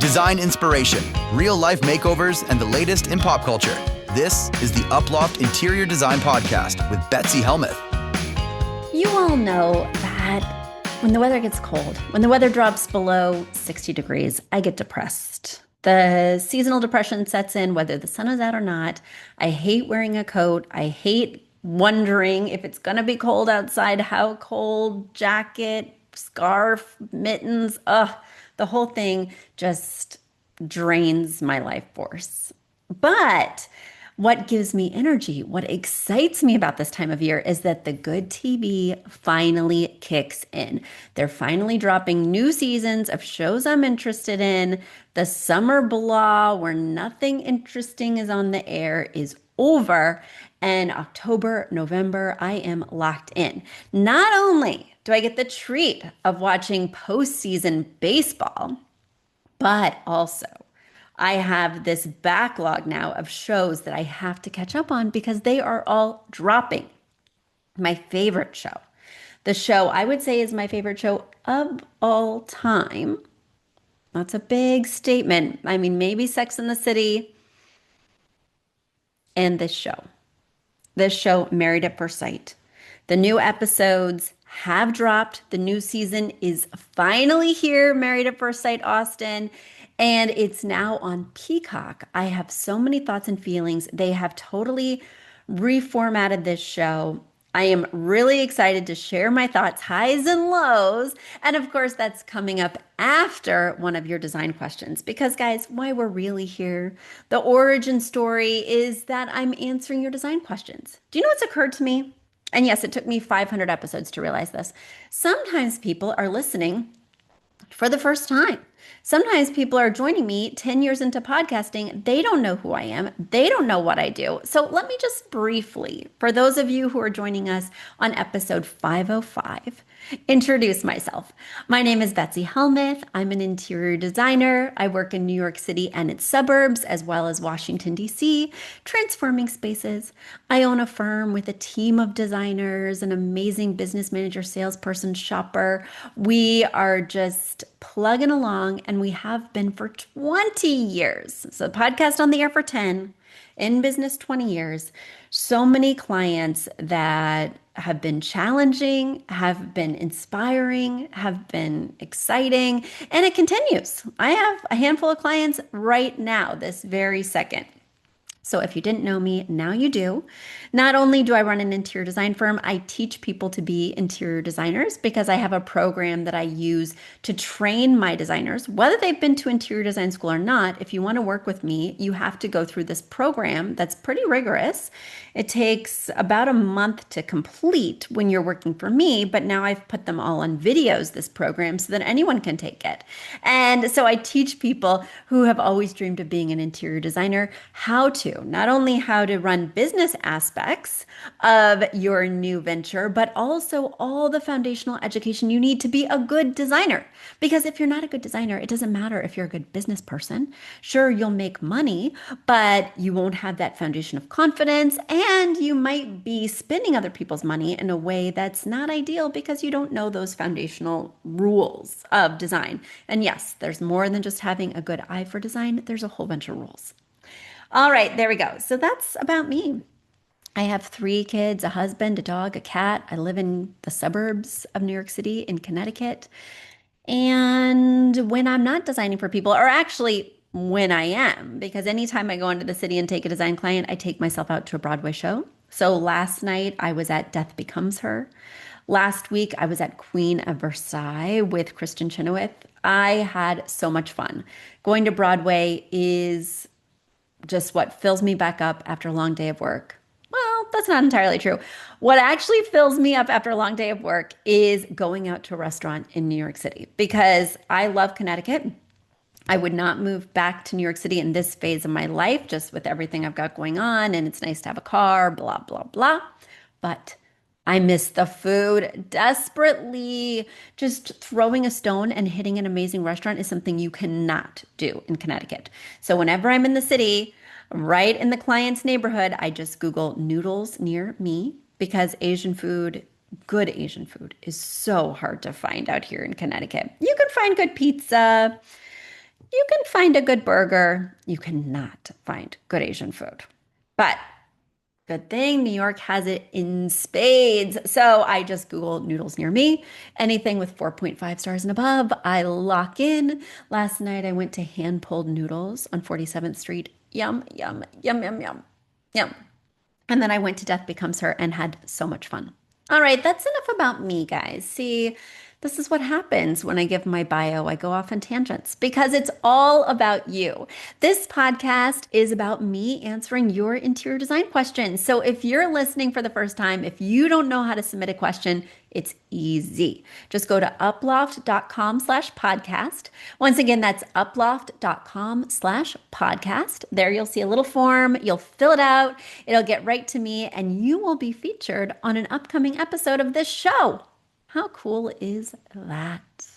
Design inspiration, real-life makeovers, and the latest in pop culture. This is the Uploft Interior Design Podcast with Betsy Helmuth. You all know that when the weather gets cold, when the weather drops below 60 degrees, I get depressed. The seasonal depression sets in whether the sun is out or not. I hate wearing a coat. I hate wondering if it's going to be cold outside, how cold, jacket, scarf, mittens, the whole thing just drains my life force. But what gives me energy, what excites me about this time of year is that the good TV finally kicks in. They're finally dropping new seasons of shows I'm interested in. The summer blah where nothing interesting is on the air is over. And October, November, I am locked in. Not only do I get the treat of watching postseason baseball, but also I have this backlog now of shows that I have to catch up on because they are all dropping. My favorite show, the show I would say is my favorite show of all time. That's a big statement. I mean, maybe Sex and the City and this show. This show, Married at First Sight. The new episodes have dropped. The new season is finally here, Married at First Sight Austin, and it's now on Peacock. I have so many thoughts and feelings. They have totally reformatted this show. I am really excited to share my thoughts, highs and lows. And of course, that's coming up after one of your design questions. Because guys, why we're really here, the origin story is that I'm answering your design questions. Do you know what's occurred to me? And yes, it took me 500 episodes to realize this. Sometimes people are listening for the first time. Sometimes people are joining me 10 years into podcasting. They don't know who I am. They don't know what I do. So let me just briefly, for those of you who are joining us on episode 505, introduce myself. My name is Betsy Helmuth. I'm an interior designer. I work in New York City and its suburbs, as well as Washington, D.C., transforming spaces. I own a firm with a team of designers, an amazing business manager, salesperson, shopper. We are just plugging along, and we have been for 20 years. So the podcast on the air for 10, in business 20 years. So many clients that have been challenging, have been inspiring, have been exciting, and it continues. I have a handful of clients right now, this very second. So if you didn't know me, now you do. Not only do I run an interior design firm, I teach people to be interior designers because I have a program that I use to train my designers, whether they've been to interior design school or not. If you want to work with me, you have to go through this program that's pretty rigorous. It takes about a month to complete when you're working for me, but now I've put them all on videos, this program, so that anyone can take it. And so I teach people who have always dreamed of being an interior designer not only how to run business aspects of your new venture, but also all the foundational education you need to be a good designer. Because if you're not a good designer, it doesn't matter if you're a good business person. Sure, you'll make money, but you won't have that foundation of confidence, and you might be spending other people's money in a way that's not ideal because you don't know those foundational rules of design. And yes, there's more than just having a good eye for design. There's a whole bunch of rules. All right, there we go. So that's about me. I have 3 kids, a husband, a dog, a cat. I live in the suburbs of New York City in Connecticut. And when I'm not designing for people, or actually when I am, because anytime I go into the city and take a design client, I take myself out to a Broadway show. So last night I was at Death Becomes Her. Last week I was at Queen of Versailles with Kristen Chenoweth. I had so much fun. Going to Broadway is just what fills me back up after a long day of work. Well, that's not entirely true. What actually fills me up after a long day of work is going out to a restaurant in New York City because I love Connecticut. I would not move back to New York City in this phase of my life, just with everything I've got going on, and it's nice to have a car, blah, blah, blah. But I miss the food desperately. Just throwing a stone and hitting an amazing restaurant is something you cannot do in Connecticut. So whenever I'm in the city, right in the client's neighborhood, I just Google noodles near me because Asian food, good Asian food, is so hard to find out here in Connecticut. You can find good pizza. You can find a good burger. You cannot find good Asian food. But good thing New York has it in spades. So I just Googled noodles near me. Anything with 4.5 stars and above, I lock in. Last night I went to hand pulled noodles on 47th Street. Yum, yum, yum, yum, yum, yum. And then I went to Death Becomes Her and had so much fun. All right, that's enough about me, guys. See, this is what happens when I give my bio. I go off on tangents because it's all about you. This podcast is about me answering your interior design questions. So if you're listening for the first time, if you don't know how to submit a question, it's easy. Just go to uploft.com/podcast. Once again, that's uploft.com/podcast. There you'll see a little form. You'll fill it out. It'll get right to me, and you will be featured on an upcoming episode of this show. How cool is that?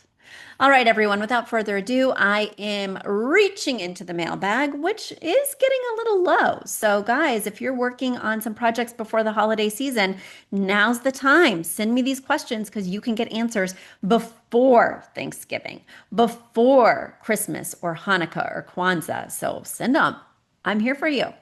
All right, everyone, without further ado, I am reaching into the mailbag, which is getting a little low. So, guys, if you're working on some projects before the holiday season, now's the time. Send me these questions because you can get answers before Thanksgiving, before Christmas or Hanukkah or Kwanzaa. So send them. I'm here for you.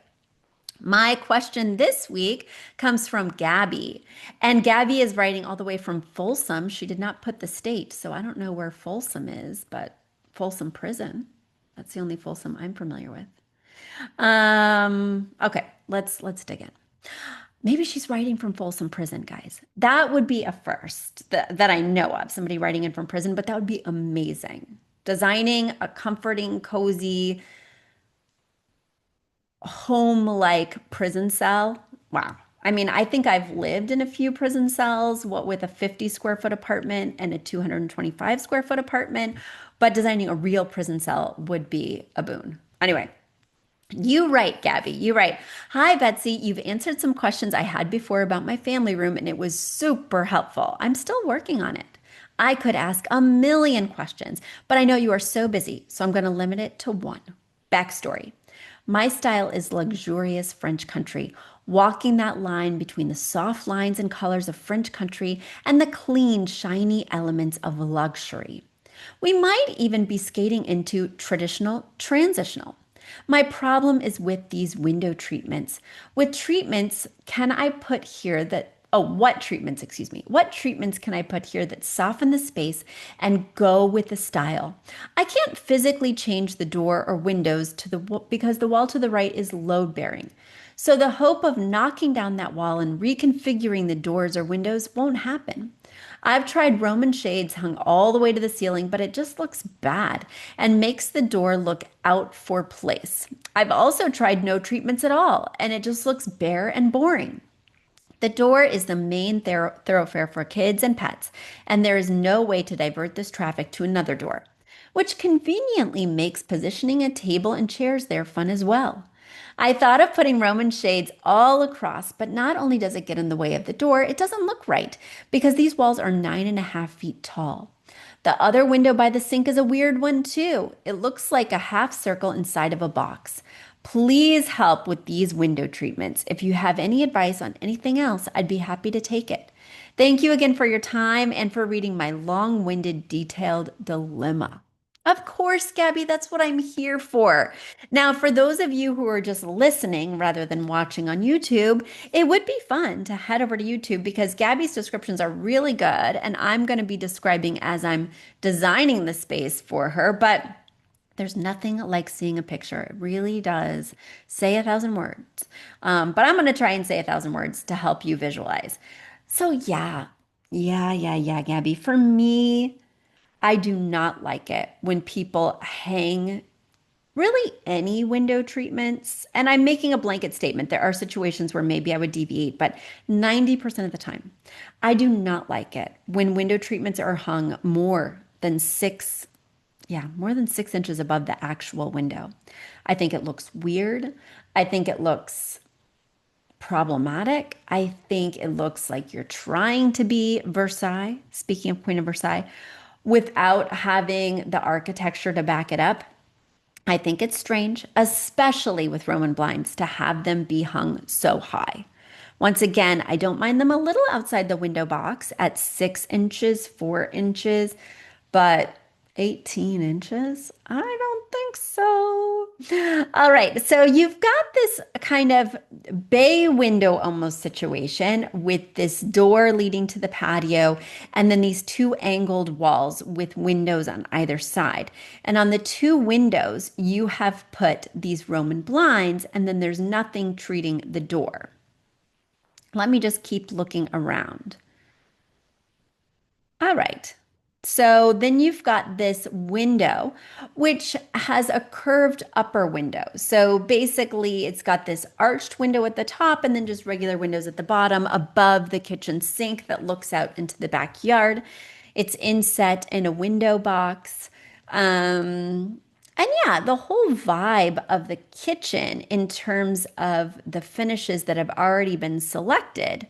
My question this week comes from Gabby, and Gabby is writing all the way from Folsom. She did not put the state, so I don't know where Folsom is, but Folsom Prison. That's the only Folsom I'm familiar with. Okay, let's dig in. Maybe she's writing from Folsom Prison, guys. That would be a first that I know of, somebody writing in from prison, but that would be amazing. Designing a comforting, cozy, home-like prison cell. Wow. I mean, I think I've lived in a few prison cells, what with a 50 square foot apartment and a 225 square foot apartment, but designing a real prison cell would be a boon. Anyway, you write, Gabby, you write, "Hi, Betsy, you've answered some questions I had before about my family room and it was super helpful. I'm still working on it. I could ask a million questions, but I know you are so busy, so I'm going to limit it to one. Backstory. My style is luxurious French country, walking that line between the soft lines and colors of French country and the clean, shiny elements of luxury. We might even be skating into traditional transitional. My problem is with these window treatments. With treatments, can I put here that what treatments, excuse me. What treatments can I put here that soften the space and go with the style? I can't physically change the door or windows because the wall to the right is load bearing. So the hope of knocking down that wall and reconfiguring the doors or windows won't happen. I've tried Roman shades hung all the way to the ceiling, but it just looks bad and makes the door look out for place. I've also tried no treatments at all, and it just looks bare and boring. The door is the main thoroughfare for kids and pets, and there is no way to divert this traffic to another door, which conveniently makes positioning a table and chairs there fun as well. I thought of putting Roman shades all across, but not only does it get in the way of the door, it doesn't look right because these walls are 9.5 feet tall. The other window by the sink is a weird one too. It looks like a half circle inside of a box. Please help with these window treatments. If you have any advice on anything else, I'd be happy to take it. Thank you again for your time and for reading my long-winded, detailed dilemma." Of course, Gabby, that's what I'm here for. Now, for those of you who are just listening rather than watching on YouTube, it would be fun to head over to YouTube because Gabby's descriptions are really good, and I'm going to be describing as I'm designing the space for her, but there's nothing like seeing a picture. It really does say 1,000 words. But I'm going to try and say 1,000 words to help you visualize. So yeah, Gabby. For me, I do not like it when people hang really any window treatments. And I'm making a blanket statement. There are situations where maybe I would deviate, but 90% of the time, I do not like it when window treatments are hung more than 6 inches above the actual window. I think it looks weird. I think it looks problematic. I think it looks like you're trying to be Versailles, speaking of Queen of Versailles, without having the architecture to back it up. I think it's strange, especially with Roman blinds, to have them be hung so high. Once again, I don't mind them a little outside the window box at 6 inches, 4 inches, but 18 inches? I don't think so. All right, so you've got this kind of bay window almost situation with this door leading to the patio, and then these two angled walls with windows on either side. And on the two windows, you have put these Roman blinds, and then there's nothing treating the door. Let me just keep looking around. All right. So then you've got this window, which has a curved upper window. So basically, it's got this arched window at the top and then just regular windows at the bottom above the kitchen sink that looks out into the backyard. It's inset in a window box. And yeah, the whole vibe of the kitchen in terms of the finishes that have already been selected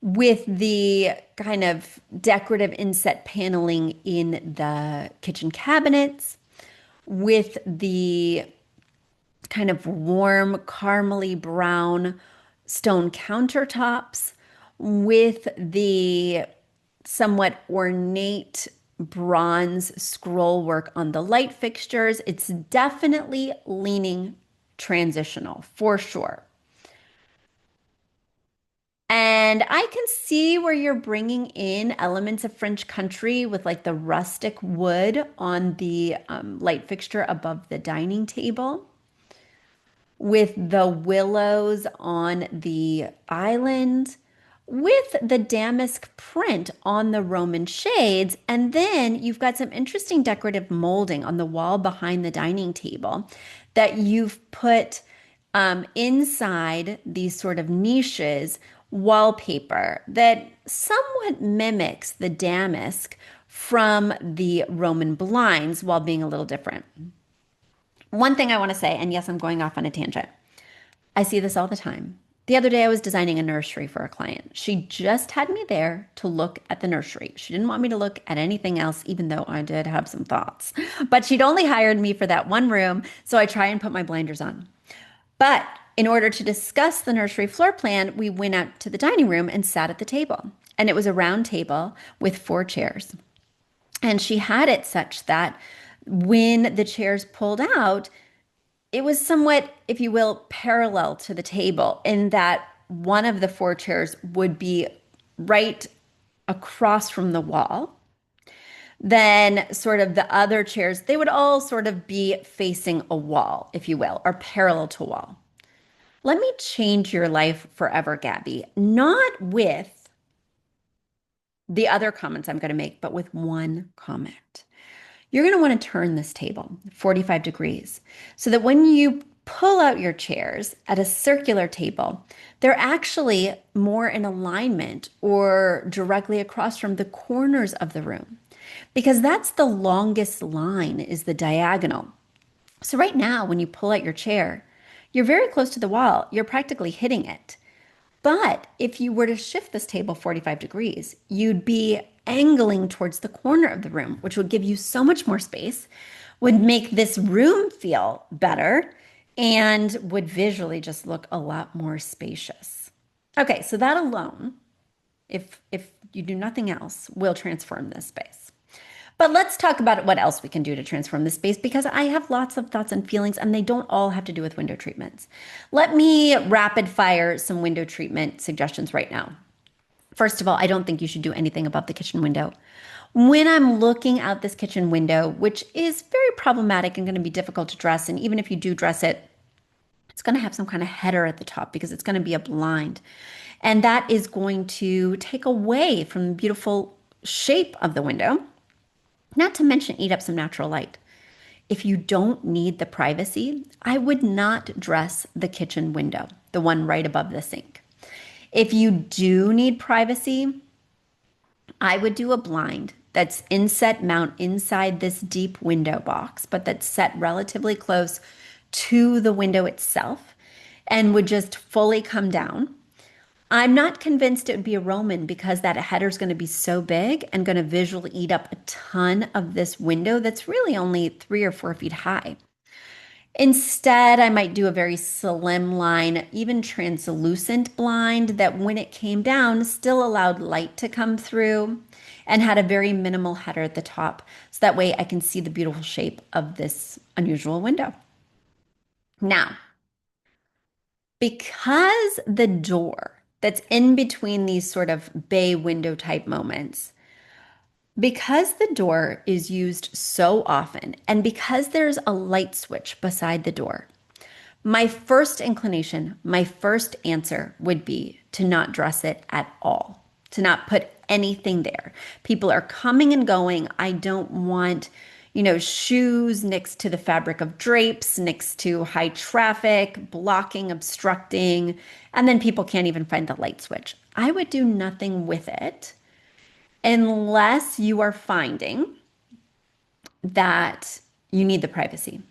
with the kind of decorative inset paneling in the kitchen cabinets, with the kind of warm, caramely brown stone countertops, with the somewhat ornate bronze scroll work on the light fixtures. It's definitely leaning transitional for sure. And I can see where you're bringing in elements of French country with like the rustic wood on the light fixture above the dining table, with the willows on the island, with the damask print on the Roman shades. And then you've got some interesting decorative molding on the wall behind the dining table that you've put inside these sort of niches wallpaper that somewhat mimics the damask from the Roman blinds while being a little different. One thing I want to say, and yes, I'm going off on a tangent. I see this all the time. The other day I was designing a nursery for a client. She just had me there to look at the nursery. She didn't want me to look at anything else, even though I did have some thoughts. But she'd only hired me for that one room, so I try and put my blinders on. But in order to discuss the nursery floor plan, we went out to the dining room and sat at the table. And it was a round table with 4 chairs. And she had it such that when the chairs pulled out, it was somewhat, if you will, parallel to the table in that one of the 4 chairs would be right across from the wall. Then sort of the other chairs, they would all sort of be facing a wall, if you will, or parallel to a wall. Let me change your life forever, Gabby. Not with the other comments I'm going to make, but with one comment. You're going to want to turn this table 45 degrees so that when you pull out your chairs at a circular table, they're actually more in alignment or directly across from the corners of the room, because that's the longest line, is the diagonal. So right now, when you pull out your chair, you're very close to the wall. You're practically hitting it. But if you were to shift this table 45 degrees, you'd be angling towards the corner of the room, which would give you so much more space, would make this room feel better, and would visually just look a lot more spacious. Okay, so that alone, if you do nothing else, will transform this space. But let's talk about what else we can do to transform this space, because I have lots of thoughts and feelings, and they don't all have to do with window treatments. Let me rapid fire some window treatment suggestions right now. First of all, I don't think you should do anything about the kitchen window. When I'm looking out this kitchen window, which is very problematic and going to be difficult to dress, and even if you do dress it, it's going to have some kind of header at the top because it's going to be a blind. And that is going to take away from the beautiful shape of the window, not to mention eat up some natural light. If you don't need the privacy, I would not dress the kitchen window, the one right above the sink. If you do need privacy, I would do a blind that's inset mount inside this deep window box, but that's set relatively close to the window itself and would just fully come down. I'm not convinced it would be a Roman because that header is going to be so big and going to visually eat up a ton of this window that's really only 3 or 4 feet high. Instead, I might do a very slim line, even translucent blind that when it came down still allowed light to come through and had a very minimal header at the top. So that way I can see the beautiful shape of this unusual window. Now, because the door that's in between these sort of bay window type moments, because the door is used so often and because there's a light switch beside the door, my first inclination, my first answer would be to not dress it at all, to not put anything there. People are coming and going. I don't want, shoes next to the fabric of drapes, next to high traffic, blocking, obstructing, and then people can't even find the light switch. I would do nothing with it unless you are finding that you need the privacy.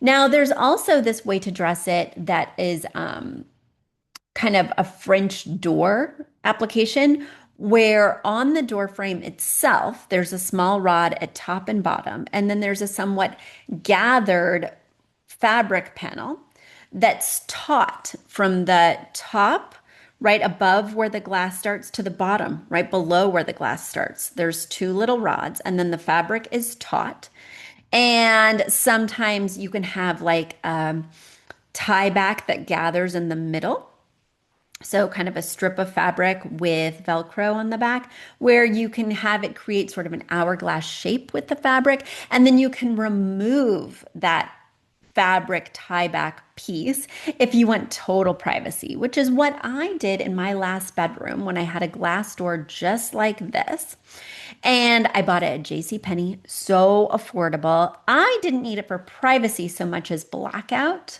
Now, there's also this way to dress it that is kind of a French door application, where on the door frame itself, there's a small rod at top and bottom, and then there's a somewhat gathered fabric panel that's taut from the top right above where the glass starts to the bottom, right below where the glass starts. There's two little rods, and then the fabric is taut. And sometimes you can have like a tie back that gathers in the middle. So kind of a strip of fabric with Velcro on the back where you can have it create sort of an hourglass shape with the fabric. And then you can remove that fabric tie back piece if you want total privacy, which is what I did in my last bedroom when I had a glass door just like this. And I bought it at JCPenney, so affordable. I didn't need it for privacy so much as blackout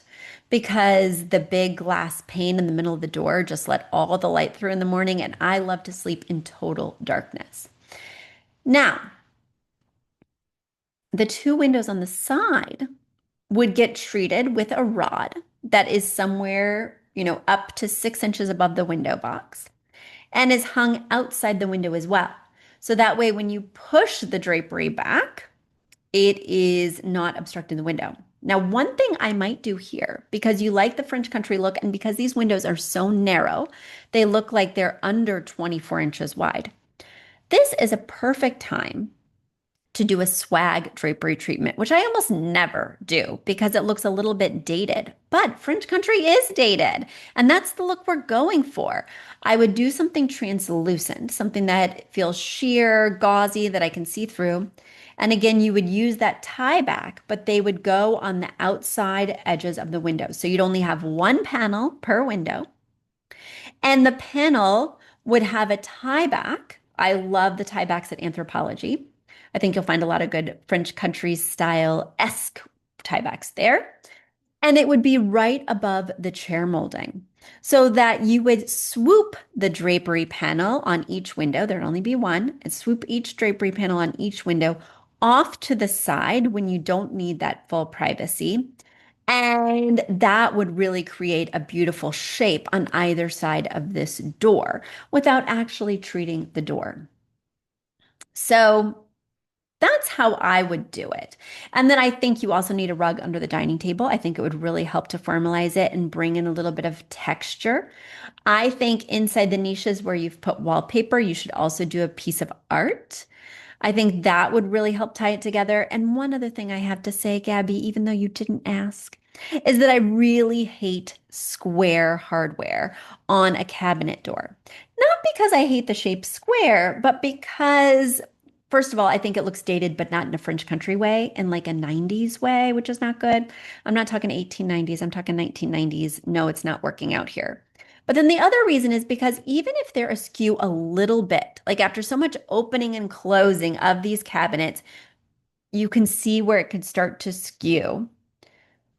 because the big glass pane in the middle of the door just let all the light through in the morning, and I love to sleep in total darkness. Now, the two windows on the side would get treated with a rod that is somewhere, up to 6 inches above the window box and is hung outside the window as well. So that way, when you push the drapery back, it is not obstructing the window. Now, one thing I might do here, because you like the French country look and because these windows are so narrow, they look like they're under 24 inches wide. This is a perfect time to do a swag drapery treatment, which I almost never do because it looks a little bit dated. But French country is dated, and that's the look we're going for. I would do something translucent, something that feels sheer, gauzy, that I can see through. And again, you would use that tie back, but they would go on the outside edges of the window. So you'd only have one panel per window, and the panel would have a tie back. I love the tie backs at Anthropologie. I think you'll find a lot of good French country style-esque tiebacks there. And it would be right above the chair molding so that you would swoop the drapery panel on each window. There'd only be one, and swoop each drapery panel on each window off to the side when you don't need that full privacy. And that would really create a beautiful shape on either side of this door without actually treating the door. So that's how I would do it. And then I think you also need a rug under the dining table. I think it would really help to formalize it and bring in a little bit of texture. I think inside the niches where you've put wallpaper, you should also do a piece of art. I think that would really help tie it together. And one other thing I have to say, Gabby, even though you didn't ask, is that I really hate square hardware on a cabinet door. Not because I hate the shape square, but because first of all, I think it looks dated, but not in a French country way, in like a 90s way, which is not good. I'm not talking 1890s, I'm talking 1990s. No, it's not working out here. But then the other reason is because even if they're askew a little bit, like after so much opening and closing of these cabinets, you can see where it could start to skew.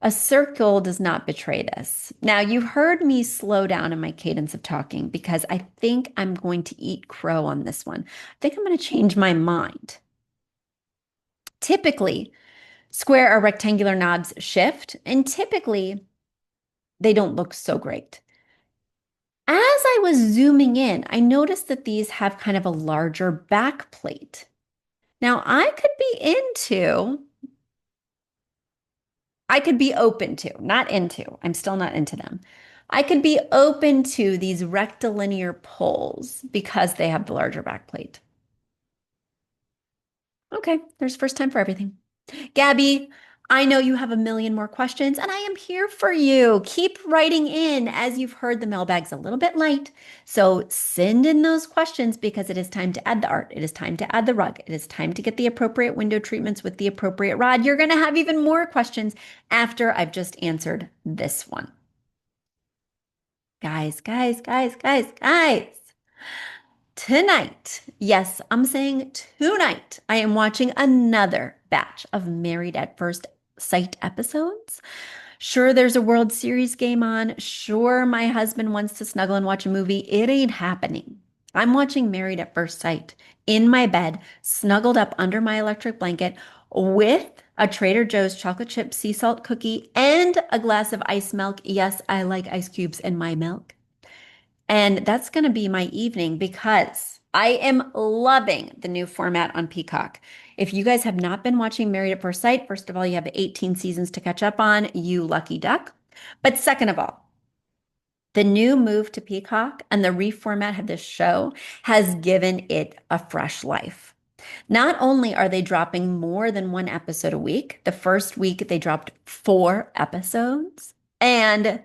A circle does not betray this. Now, you've heard me slow down in my cadence of talking because I think I'm going to eat crow on this one. I think I'm going to change my mind. Typically, square or rectangular knobs shift, and typically they don't look so great. As I was zooming in, I noticed that these have kind of a larger back plate. Now, I could be into I could be open to, not into. I'm still not into them. I could be open to these rectilinear poles because they have the larger back plate. Okay, there's first time for everything. Gabby, I know you have a million more questions, and I am here for you. Keep writing in. As you've heard, the mailbag's a little bit light. So send in those questions because it is time to add the art. It is time to add the rug. It is time to get the appropriate window treatments with the appropriate rod. You're going to have even more questions after I've just answered this one. Guys. Tonight, yes, I'm saying tonight, I am watching another batch of Married at First Sight episodes. Sure, there's a World Series game on. Sure, my husband wants to snuggle and watch a movie. It ain't happening. I'm watching Married at First Sight in my bed, snuggled up under my electric blanket with a Trader Joe's chocolate chip sea salt cookie and a glass of ice milk. Yes, I like ice cubes in my milk. And that's going to be my evening because I am loving the new format on Peacock. If you guys have not been watching Married at First Sight, first of all, you have 18 seasons to catch up on, you lucky duck. But second of all, the new move to Peacock and the reformat of this show has given it a fresh life. Not only are they dropping more than one episode a week, the first week they dropped 4 episodes, and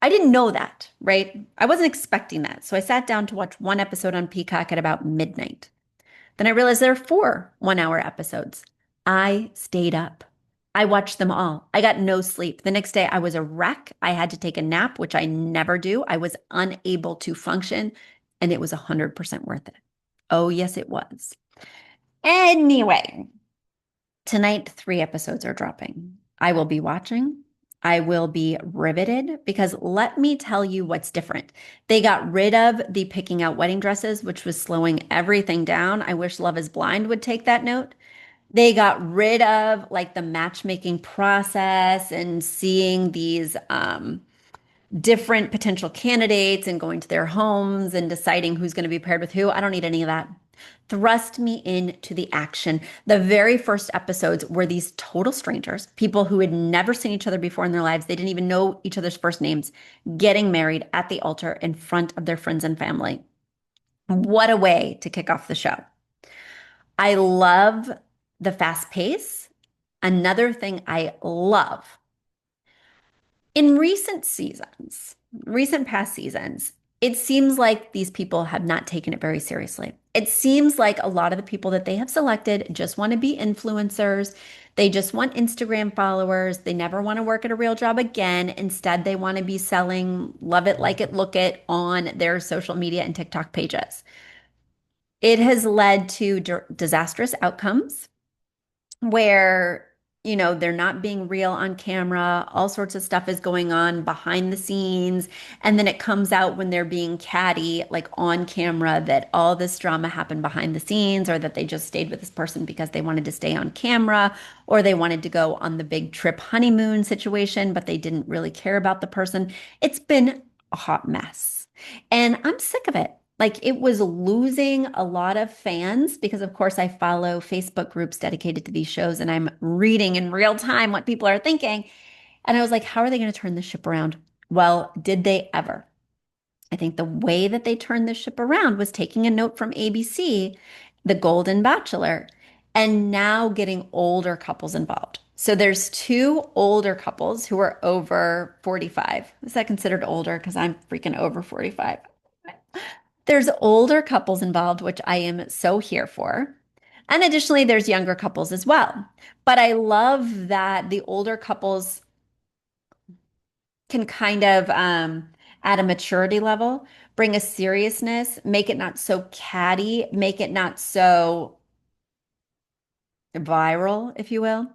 I didn't know that, right? I wasn't expecting that. So I sat down to watch one episode on Peacock at about midnight. Then I realized there are 4 1-hour episodes. I stayed up. I watched them all. I got no sleep. The next day I was a wreck. I had to take a nap, which I never do. I was unable to function, and it was 100% worth it. Oh, yes, it was. Anyway, tonight 3 episodes are dropping. I will be watching. I will be riveted because let me tell you what's different. They got rid of the picking out wedding dresses, which was slowing everything down. I wish Love is Blind would take that note. They got rid of like the matchmaking process and seeing these different potential candidates and going to their homes and deciding who's going to be paired with who. I don't need any of that. Thrust me into the action. The very first episodes were these total strangers, people who had never seen each other before in their lives. They didn't even know each other's first names, getting married at the altar in front of their friends and family. What a way to kick off the show. I love the fast pace. Another thing I love in recent past seasons, it seems like these people have not taken it very seriously. It seems like a lot of the people that they have selected just want to be influencers. They just want Instagram followers. They never want to work at a real job again. Instead, they want to be selling love it, like it, look it on their social media and TikTok pages. It has led to disastrous outcomes where they're not being real on camera. All sorts of stuff is going on behind the scenes. And then it comes out when they're being catty, like on camera, that all this drama happened behind the scenes, or that they just stayed with this person because they wanted to stay on camera, or they wanted to go on the big trip honeymoon situation, but they didn't really care about the person. It's been a hot mess. And I'm sick of it. Like it was losing a lot of fans because, of course, I follow Facebook groups dedicated to these shows and I'm reading in real time what people are thinking. And I was like, how are they going to turn this ship around? Well, did they ever? I think the way that they turned this ship around was taking a note from ABC, The Golden Bachelor, and now getting older couples involved. So there's 2 older couples who are over 45. Is that considered older? Because I'm freaking over 45. There's older couples involved, which I am so here for. And additionally, there's younger couples as well. But I love that the older couples can kind of, at a maturity level, bring a seriousness, make it not so catty, make it not so viral, if you will.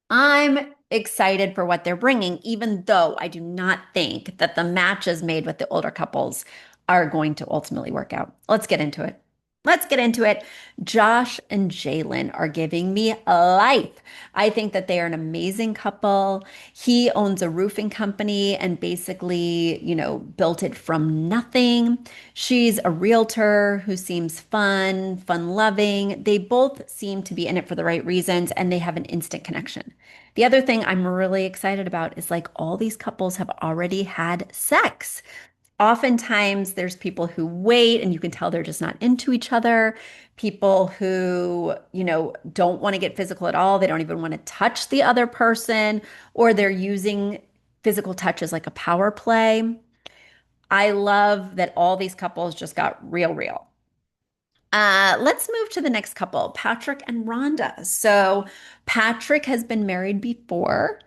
I'm excited for what they're bringing, even though I do not think that the matches made with the older couples are going to ultimately work out. Let's get into it. Let's get into it. Josh and Jalen are giving me life. I think that they are an amazing couple. He owns a roofing company and basically, built it from nothing. She's a realtor who seems fun loving. They both seem to be in it for the right reasons and they have an instant connection. The other thing I'm really excited about is like all these couples have already had sex. Oftentimes there's people who wait and you can tell they're just not into each other. People who, don't want to get physical at all. They don't even want to touch the other person, or they're using physical touch as like a power play. I love that all these couples just got real. Let's move to the next couple, Patrick and Rhonda. So, Patrick has been married before,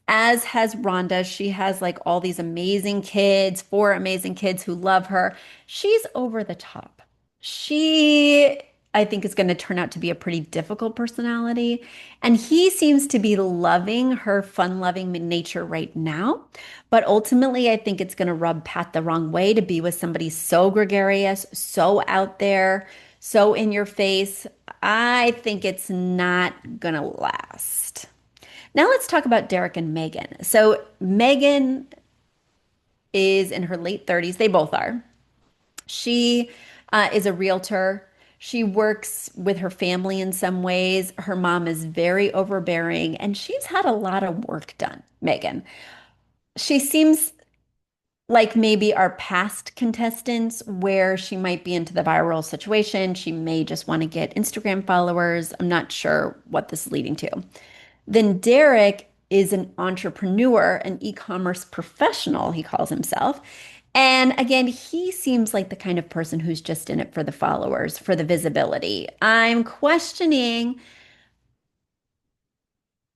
as has Rhonda. She has like all these amazing kids, four amazing kids who love her. She's over the top. She, I think, is going to turn out to be a pretty difficult personality. And he seems to be loving her fun-loving nature right now. But ultimately, I think it's going to rub Pat the wrong way to be with somebody so gregarious, so out there, so in your face. I think it's not gonna last. Now let's talk about Derek and Megan. So Megan is in her late 30s. They both are. She is a realtor. She works with her family in some ways. Her mom is very overbearing, and she's had a lot of work done, Megan. She seems like maybe our past contestants where she might be into the viral situation. She may just want to get Instagram followers. I'm not sure what this is leading to. Then Derek is an entrepreneur, an e-commerce professional, he calls himself. And again, he seems like the kind of person who's just in it for the followers, for the visibility. I'm questioning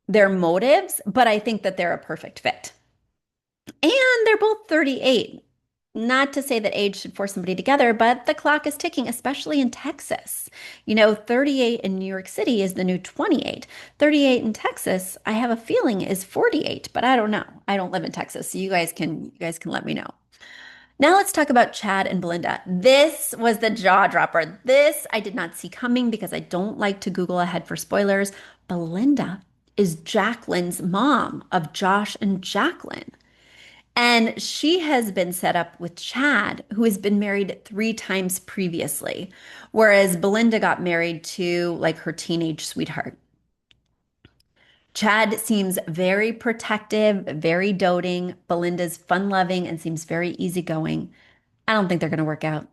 their motives, but I think that they're a perfect fit. And they're both 38. Not to say that age should force somebody together, but the clock is ticking, especially in Texas. 38 in New York City is the new 28. 38 in Texas, I have a feeling is 48, but I don't know. I don't live in Texas, so you guys can let me know. Now let's talk about Chad and Belinda. This was the jaw dropper. This I did not see coming because I don't like to Google ahead for spoilers. Belinda is Jacqueline's mom of Josh and Jacqueline. And she has been set up with Chad, who has been married three times previously, whereas Belinda got married to like her teenage sweetheart. Chad seems very protective, very doting. Belinda's fun loving and seems very easygoing. I don't think they're going to work out.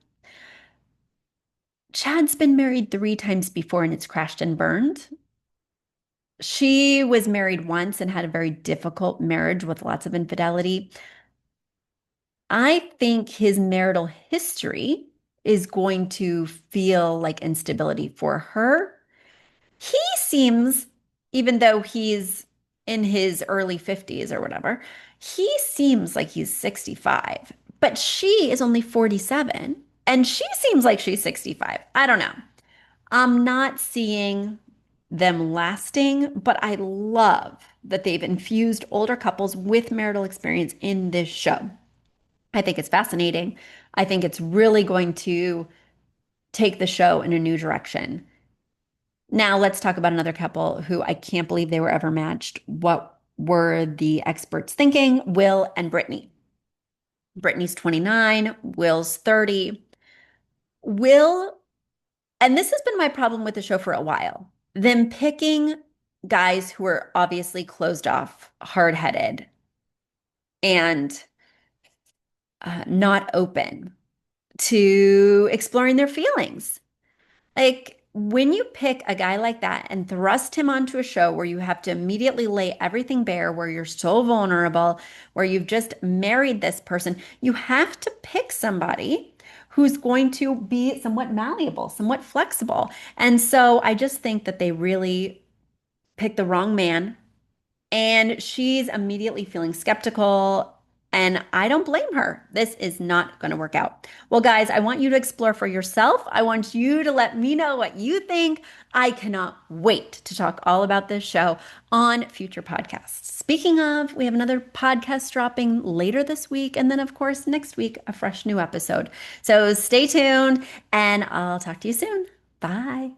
Chad's been married three times before and it's crashed and burned. She was married once and had a very difficult marriage with lots of infidelity. I think his marital history is going to feel like instability for her. He seems, even though he's in his early 50s or whatever, he seems like he's 65, but she is only 47 and she seems like she's 65. I don't know. I'm not seeing them lasting, but I love that they've infused older couples with marital experience in this show. I think it's fascinating. I think it's really going to take the show in a new direction. Now, let's talk about another couple who I can't believe they were ever matched. What were the experts thinking? Will and Brittany. Brittany's 29, Will's 30. Will, and this has been my problem with the show for a while, them picking guys who are obviously closed off, hard-headed, and not open to exploring their feelings. Like when you pick a guy like that and thrust him onto a show where you have to immediately lay everything bare, where you're so vulnerable, where you've just married this person, you have to pick somebody who's going to be somewhat malleable, somewhat flexible. And so I just think that they really picked the wrong man. And she's immediately feeling skeptical And I don't blame her. This is not going to work out. Well, guys, I want you to explore for yourself. I want you to let me know what you think. I cannot wait to talk all about this show on future podcasts. Speaking of, we have another podcast dropping later this week. And then, of course, next week, a fresh new episode. So stay tuned and I'll talk to you soon. Bye.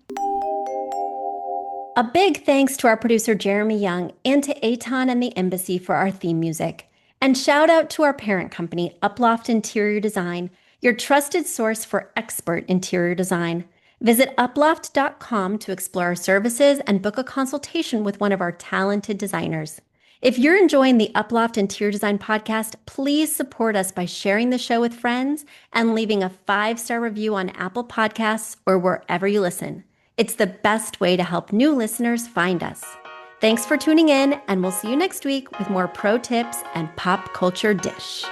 A big thanks to our producer, Jeremy Young, and to Aton and the Embassy for our theme music. And shout out to our parent company, Uploft Interior Design, your trusted source for expert interior design. Visit uploft.com to explore our services and book a consultation with one of our talented designers. If you're enjoying the Uploft Interior Design Podcast, please support us by sharing the show with friends and leaving a 5-star review on Apple Podcasts or wherever you listen. It's the best way to help new listeners find us. Thanks for tuning in, and we'll see you next week with more pro tips and pop culture dish.